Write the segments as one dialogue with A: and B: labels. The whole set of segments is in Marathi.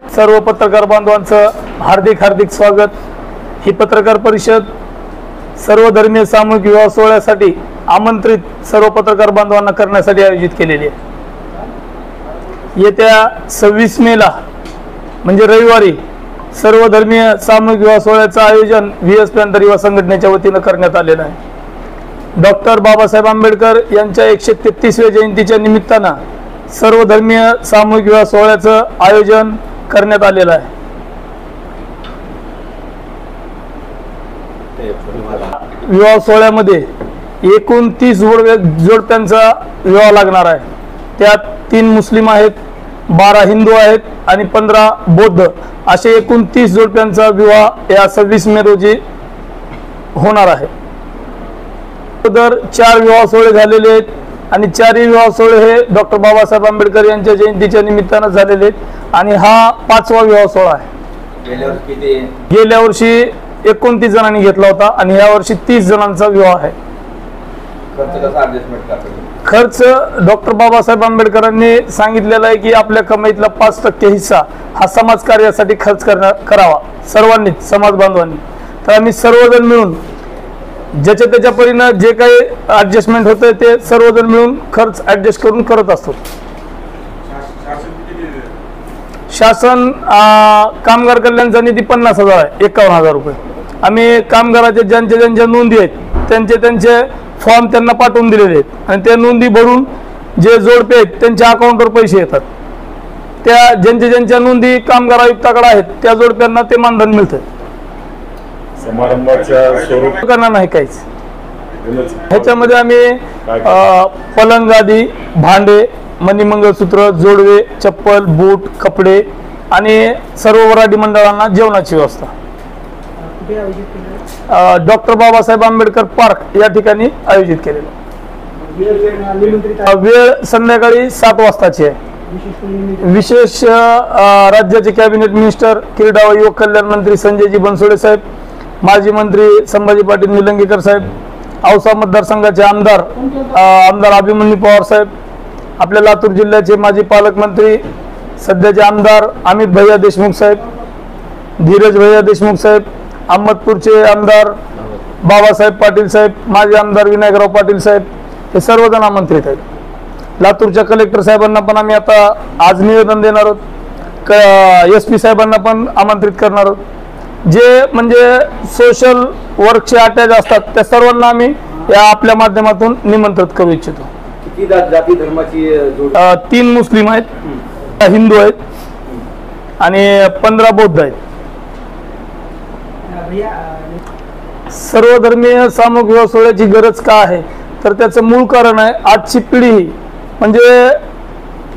A: सर्व पत्रकार बांधवांचं हार्दिक स्वागत। ही पत्रकार परिषद सर्व धर्मीय सामूहिक विवाह सोहळ्यासाठी आमंत्रित सर्व पत्रकार बांधवांना करण्यासाठी आयोजित केलेली आहे। येत्या 26 मेला म्हणजे रविवारी सर्व धर्मीय सामूहिक विवाह सोहळ्याचं आयोजन VSP अंतर युवा संघटनेच्या वतीने करण्यात आलेलं आहे। डॉक्टर बाबासाहेब आंबेडकर यांच्या 133व्या जयंतीच्या निमित्तानं सर्व धर्मीय सामूहिक विवाह सोहळ्याचं आयोजन करण्यात आलेलं आहे। विवाह सोहळ्यामध्ये एकूण 30 जोडप्यांचा विवाह लागणार आहे। त्यात 3 मुस्लिम आहेत, 12 हिंदू आहेत आणि 15 बौद्ध असे एकूण 30 जोडप्यांचा विवाह या 26 मे रोजी होणार आहे। तर 4 विवाह सोहळे झालेले आहेत आणि 4ही विवाह सोहळे हे डॉक्टर बाबासाहेब आंबेडकर यांच्या जयंतीच्या निमित्तानं झालेले आहेत आणि हा 5वा विवाह सोहळा आहे। गेल्या वर्षी 29 जणांनी घेतला होता आणि या वर्षी 30 जणांचा विवाह आहे। खर्च डॉक्टर बाबासाहेब आंबेडकरांनी सांगितलेला आहे की आपल्या कमाईतला 5% हिस्सा हा समाज कार्यासाठी खर्च करावा सर्वांनीच, समाज बांधवांनी। तर आम्ही सर्वजण मिळून ज्याच्या त्याच्या परीने जे काही ऍडजस्टमेंट होतं ते सर्वजण मिळून खर्च ऍडजस्ट करून करत असतो। शासन कामगार कल्याणचा निधी 50,000 आहे, 51,000 रुपये। आम्ही कामगाराचे ज्यांच्या नोंदी आहेत त्यांचे फॉर्म त्यांना पाठवून दिलेले आहेत आणि त्या नोंदी भरून जे जोडपे आहेत त्यांच्या अकाउंटवर पैसे येतात। त्या ज्यांच्या नोंदी कामगार आयुक्ताकडे आहेत त्या जोडप्यांना ते मानधन मिळतं।
B: समारंभाच्या स्वरूप
A: करणार नाही काहीच। ह्याच्यामध्ये आम्ही पलंग आदी, भांडे, मणिमंगळसूत्र, जोडवे, चप्पल, बूट, कपडे आणि सर्व वराडी मंडळांना जेवणाची व्यवस्था डॉक्टर बाबासाहेब आंबेडकर पार्क या ठिकाणी आयोजित केलेलं। वेळ संध्याकाळी 7 वाजताची आहे। विशेष राज्याचे कॅबिनेट मिनिस्टर, क्रीडा व युवक कल्याण मंत्री संजयजी बनसोडे साहेब, माजी मंत्री संभाजी पाटील निलंगेकर साहेब, औसा मतदारसंघाचे आमदार अभिमन्यू पवार साहेब, आपल्या लातूर जिल्ह्याचे माजी पालकमंत्री सध्याचे आमदार अमित भैया देशमुख साहेब, धीरज भैया देशमुख साहेब, अहमदपूरचे आमदार बाबासाहेब पाटील साहेब, माजी आमदार विनायकराव पाटील साहेब, हे सर्वजण आमंत्रित आहेत। लातूरच्या कलेक्टर साहेबांना पण आम्ही आता आज निवेदन देणार आहोत। SP साहेबांना पण आमंत्रित करणार आहोत। जे म्हणजे सोशल वर्कचे अटॅच असतात त्या सर्वांना आम्ही या आपल्या माध्यमातून निमंत्रित करू इच्छितो।
C: किती जाती धर्माची
A: 3 मुस्लिम आहेत, हिंदू आहेत आणि 15 बौद्ध आहेत। सर्व धर्मीय सामूहिक विवाह सोहळ्याची गरज का आहे तर त्याचं मूळ कारण आहे आजची पिढी म्हणजे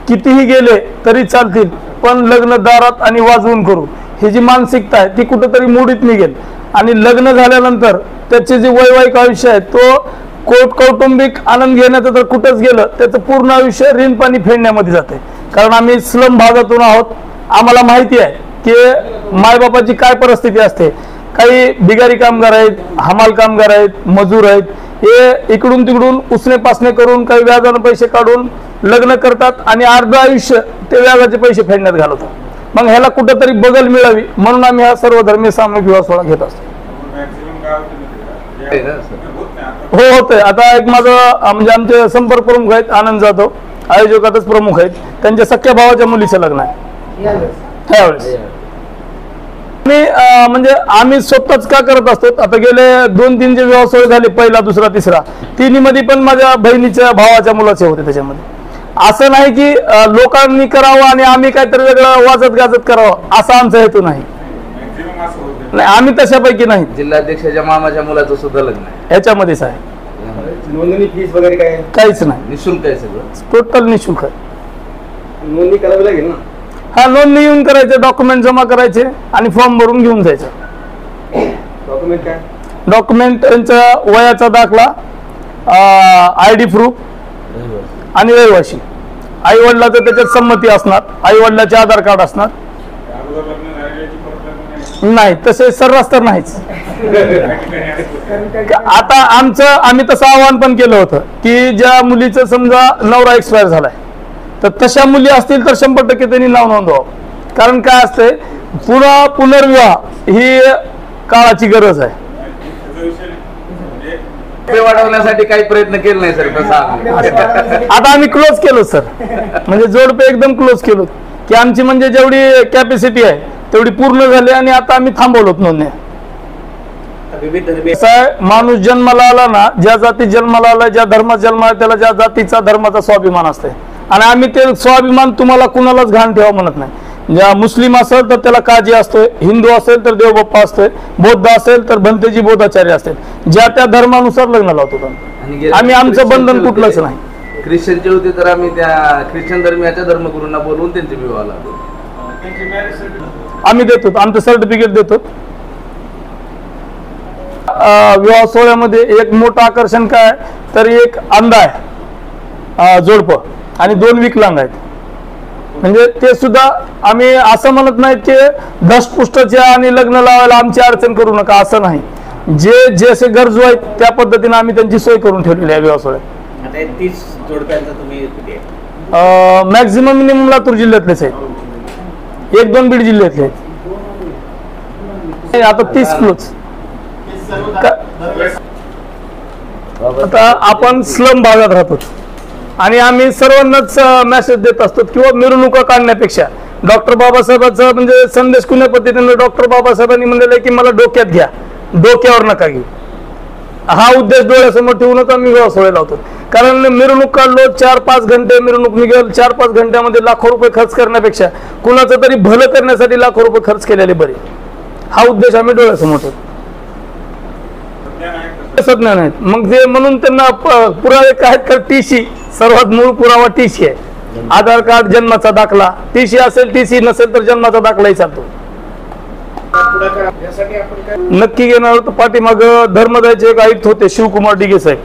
A: कितीही गेले तरी चालतील पण लग्न दारात आणि वाजवून करू ही जी मानसिकता आहे ती कुठेतरी मोडीत निघेल आणि लग्न झाल्यानंतर त्याचे जे वैवाहिक आयुष्य आहे तो कौटुंबिक आनंद घेण्याचं तर कुठंच गेलं त्याचं पूर्ण आयुष्य ऋण पाणी फेडण्यामध्ये जाते। कारण आम्ही स्लम भागातून आहोत, आम्हाला माहिती आहे की मायबापाची काय परिस्थिती असते। काही बिगारी कामगार आहेत, हमाल कामगार आहेत, मजूर आहेत, हे इकडून तिकडून उसने पासने करून काही व्याजाने पैसे काढून लग्न करतात आणि अर्ध आयुष्य ते व्याजाचे पैसे फेडण्यात घालवतात। मग ह्याला कुठेतरी बगल मिळावी म्हणून आम्ही हा सर्व धर्मीय सामूहिक विवाह सोहळा घेत असतो। हो, होतंय। आता एक माझं म्हणजे आमचे संपर्क प्रमुख आहेत आनंद जाधव, आयोजकातच प्रमुख आहेत, त्यांच्या सख्या भावाच्या मुलीचं लग्न आहे त्यावेळेस। म्हणजे आम्ही स्वतःच का करत असतो। आता गेले 2-3 जे विवाह सोहळे झाले, पहिला, दुसरा, तिसरा, तिन्हीमध्ये पण माझ्या बहिणीच्या भावाच्या मुलाचे होते। त्याच्यामध्ये असं नाही की लोकांनी करावं आणि आम्ही काहीतरी वेगळं वाजत गाजत करावं असा आमचा हेतू नाही। आम्ही तशापैकी नाही।
C: जिल्हाध्यक्षाच्या मामाच्या मुलाचं सुद्धा लग्न आहे,
A: ह्याच्यामध्येच आहे।
C: नोंदणी फीस वगैरे काय
A: काहीच नाही,
C: निशुल्क आहे सगळं,
A: टोटल निशुल्क आहे।
C: नोंदणी करावी लागेल ना?
A: हा, नोंदणी येऊन करायचे, डॉक्युमेंट जमा करायचे आणि फॉर्म भरून घेऊन जायचं।
C: डॉक्युमेंट काय?
A: डॉक्युमेंट त्यांचा वयाचा दाखला, ID प्रूफ आणि रहिवासी। आई वडिलाचं त्याच्यात संमती असणार, आई वडिलाचे आधार कार्ड असणार। नाही तसे सर्रास तर नाहीच। आता आम्ही तसं आवाहन पण केलं होतं की ज्या मुलीचं समजा नवरा एक्सपायर झालाय तर तशा मुली असतील तर 100% त्यांनी नाव नोंदवावं कारण काय असतंय, पुनर्विवाह ही काळाची गरज आहे.
B: वाढवण्यासाठी काही प्रयत्न केले नाही सर कसं
A: आता आम्ही क्लोज केलो सर, म्हणजे जोडपे एकदम क्लोज केलो की आमची म्हणजे जेवढी कॅपॅसिटी आहे तेवढी पूर्ण झाली आणि आता आम्ही थांबवलोत नोंदण्या. कसं आहे, माणूस जन्माला आला ना, ज्या जाती जन्माला आला, ज्या धर्मात जन्माला त्याला ज्या जातीचा धर्माचा स्वाभिमान असते आणि आम्ही ते स्वाभिमान तुम्हाला कुणालाच घाण ठेवा म्हणत नाही. ज्या मुस्लिम असेल तर त्याला काजी असतोय, हिंदू असेल तर देवबाप्पा असतोय, बौद्ध असेल तर भंतेजी बोधाचार्य असतील, ज्या त्या धर्मानुसार लग्न लावतो आम्ही. आमचं बंधन कुठलंच नाही.
B: ख्रिश्चनचे होते तर आम्ही त्या ख्रिश्चन धर्मियाच्या धर्मगुरूंना बोलवून त्यांचे विवाह लावतो.
A: आम्ही देतो, आमचं सर्टिफिकेट देतो. विवाह सोहळ्यामध्ये एक मोठं आकर्षण काय तर एक अंधा आहे जोडपं आणि 2 विकलांग आहेत. म्हणजे ते सुद्धा आम्ही असं म्हणत नाहीत की धष्टपुष्टच्या आणि लग्न लावायला आमची अडचण करू नका, असं नाही. जे जसे गरजू आहेत त्या पद्धतीने आम्ही त्यांची सोय करून ठेवलेली आहे विवाह सोहळ्यात.
D: 30 जोडप्यांचा तुम्ही
A: मॅक्झिमम मिनिमम लातूर जिल्ह्यातलेच आहेत, 1-2 बीड जिल्ह्यातले आहेत. आता 30 क्लोज. आता आपण स्लम भागात राहतो आणि आम्ही सर्वांनाच मेसेज देत असतो किंवा मिरवणुका काढण्यापेक्षा डॉक्टर बाबासाहेबांचा म्हणजे संदेश कुण्या पद्धतीने डॉक्टर बाबासाहेबांनी म्हणलेला की मला डोक्यात घ्या, डोक्यावर नका घेऊ. हा उद्देश डोळ्यासमोर ठेवूनच आम्ही विवाह सोहळे लावतो. कारण मिरवणूक काढलो, 4-5 घंटे मिरवणूक निघेल, 4-5 घंट्यामध्ये लाखो रुपये खर्च करण्यापेक्षा कुणाचं तरी भलं करण्यासाठी लाखो रुपये खर्च केलेले बरे. हा उद्देश आम्ही डोळ्यासमोर ठेवतो. सज्ञ नाहीत मग ते म्हणून त्यांना पुरावे काय तर टीसी, सर्वात मूळ पुरावा टीसी आहे. आधार कार्ड, जन्माचा दाखला, टीसी असेल, टीसी नसेल तर जन्माचा दाखलाही चालतो. नक्की घेणार तर पाठीमाग धर्मदायचे एक आयुक्त होते शिवकुमार डिगे साहेब,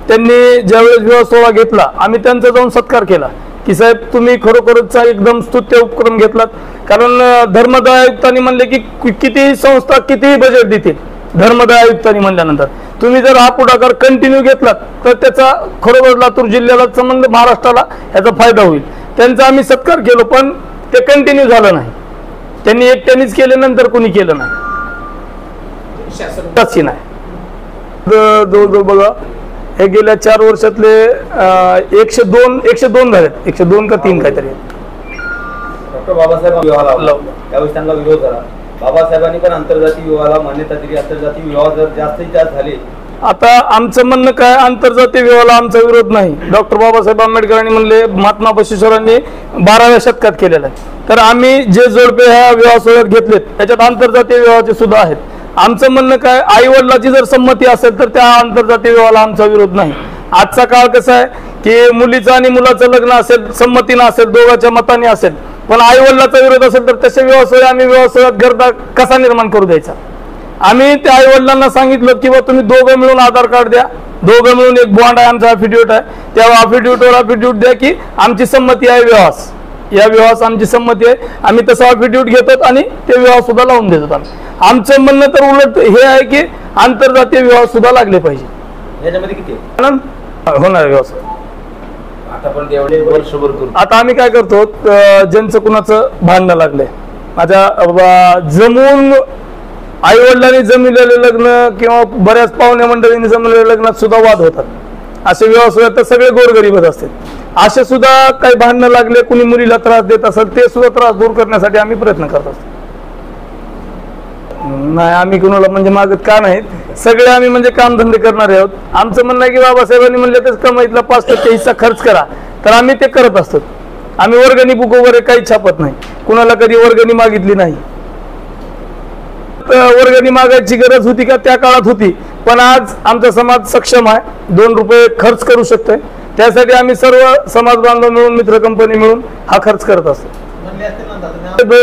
A: त्यांनी ज्यावेळेस विवाह सोहळा घेतला आम्ही त्यांचा जाऊन सत्कार केला की साहेब तुम्ही खरोखरचा एकदम स्तुत्य उपक्रम घेतलात. कारण धर्मदाय आयुक्तांनी म्हणले की कितीही संस्था कितीही बजेट देतील, धर्मदाय आयुक्तांनी म्हणल्यानंतर तुम्ही जर हा पुढाकार कंटिन्यू घेतलात तर त्याचा खरोखर लातूर जिल्ह्याला संबंध महाराष्ट्राला याचा फायदा होईल. त्यांचा आम्ही सत्कार केलो पण ते कंटिन्यू झालं नाही. त्यांनी एकट्यानेच केले, नंतर कोणी केलं नाही. तशी नाही जवळजवळ बघा हे गेल्या 4 वर्षातले 102 झालेत, 102 का 3 काहीतरी.
C: डॉक्टर बाबासाहेब विवाह लावला, त्यावेळेस त्यांना विरोध झाला. बाबासाहेबांनी पण आंतरजातीय विवाहाला मान्यता दिली. आंतरजातीय विवाह जर जास्तीत जास्त झाले,
A: आता आमचं म्हणणं काय, आंतरजातीय विवाहाला आमचा विरोध नाही. डॉक्टर बाबासाहेब आंबेडकरांनी म्हणले, महात्मा बसवेश्वरांनी 12व्या शतकात केलेला आहे. तर आम्ही जे जोडपे ह्या विवाह सोहळ्यात घेतलेत त्याच्यात आंतरजातीय विवाहाचे सुद्धा आहेत. आमचं म्हणणं काय, आई वडिलाची जर संमती असेल तर त्या आंतरजातीय विवाहाला आमचा विरोध नाही. आजचा काळ कसा आहे की मुलीचं आणि मुलाचं लग्न असेल, संमतीनं असेल, दोघांच्या मताने असेल, पण आई वडिलाचा विरोध असेल तर तसे विवाह सोहळे आम्ही विवाह सोहळ्यात गर्दा कसा निर्माण करू द्यायचा. आम्ही त्या आई वडिलांना सांगितलं की तुम्ही दोघं मिळून आधार कार्ड द्या, दोघं मिळून एक बॉन्ड आहे, आमचा अफिडेविट आहे, त्या अफिडेविटवर अफिडेविट द्या की आमची संमती आहे विवाहास, या विवाहास आमची संमती आहे. आम्ही तसं अफिडेविट घेतो आणि ते विवाह सुद्धा लावून देतो. आमचं म्हणणं तर उलट हे आहे की आंतरजातीय विवाह सुद्धा लागले पाहिजे.
C: याच्यामध्ये किती
A: होणार व्यवसाय
C: वर्षभर करू.
A: आता आम्ही काय करतो, ज्यांचं कुणाचं भांडणं लागलंय, माझ्या जमून आई वडिलांनी जमिलेले लग्न किंवा बऱ्याच पाहुण्या मंडळींनी जमलेल्या लग्नात सुद्धा वाद होतात. असे विवाह सोहळ्यात तर सगळे गोरगरीबच असतात. असे सुद्धा काही भांडणं लागले, कुणी मुलीला त्रास देत असेल ते सुद्धा त्रास दूर करण्यासाठी आम्ही प्रयत्न करत असतो. नाही आम्ही कुणाला म्हणजे मागत का नाहीत, सगळे आम्ही म्हणजे कामधंदे करणारे आहोत. आमचं म्हणणं आहे की बाबासाहेबांनी म्हणले तर कमाईतला 5% हिस्सा खर्च करा, तर आम्ही ते करत असतो. आम्ही वर्गणी बुक वगैरे काही छापत नाही, कुणाला कधी वर्गणी मागितली नाही. वर्गणी मागायची गरज होती का, त्या काळात होती, पण आज आमचा समाज सक्षम आहे, 2 रुपये खर्च करू शकतोय. त्यासाठी आम्ही सर्व समाज बांधव मिळून, मित्र कंपनी मिळून हा खर्च करत असतो.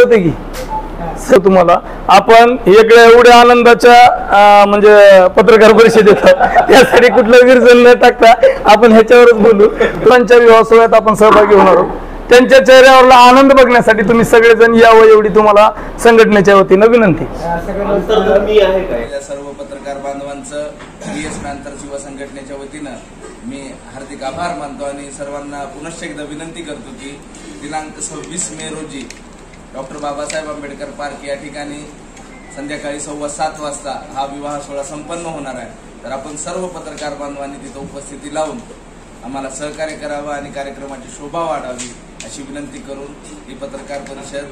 A: की तुम्हाला आपण इकडे एवढ्या आनंदाच्या म्हणजे पत्रकार परिषदेत त्यासाठी कुठलं विरजन न टाकता आपण ह्याच्यावरच बोलू. त्यांच्या विवाह सोहळ्यात आपण सहभागी होणार आहोत. त्यांच्या चेहऱ्यावरला आनंद बघण्यासाठी तुम्ही सगळेजण यावं एवढी तुम्हाला संघटनेच्या वतीनं विनंती.
B: सर्व पत्रकार बांधवांचं BS पॅंथर्स युवा संघटनेच्या वतीनं मी हार्दिक आभार मानतो आणि सर्वांना पुनश्च एकदा विनंती करतो की दिनांक 26 मे रोजी डॉक्टर बाबासाहेब आंबेडकर पार्क या ठिकाणी संध्याकाळी 7:15 वाजता हा विवाह सोहळा संपन्न होणार आहे। तर आपण सर्व पत्रकार बांधवांनी तिथं उपस्थिती लावून आम्हाला सहकार्य करावं आणि कार्यक्रमाची शोभा वाढावी अशी विनंती करून ही पत्रकार परिषद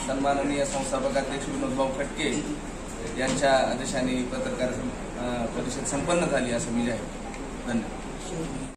B: सन्माननीय संस्थापक अध्यक्ष विनोदभाऊ खटके यांच्या आदेशाने पत्रकार परिषद संपन्न झाली असं मी जाहीर करतो। धन्यवाद।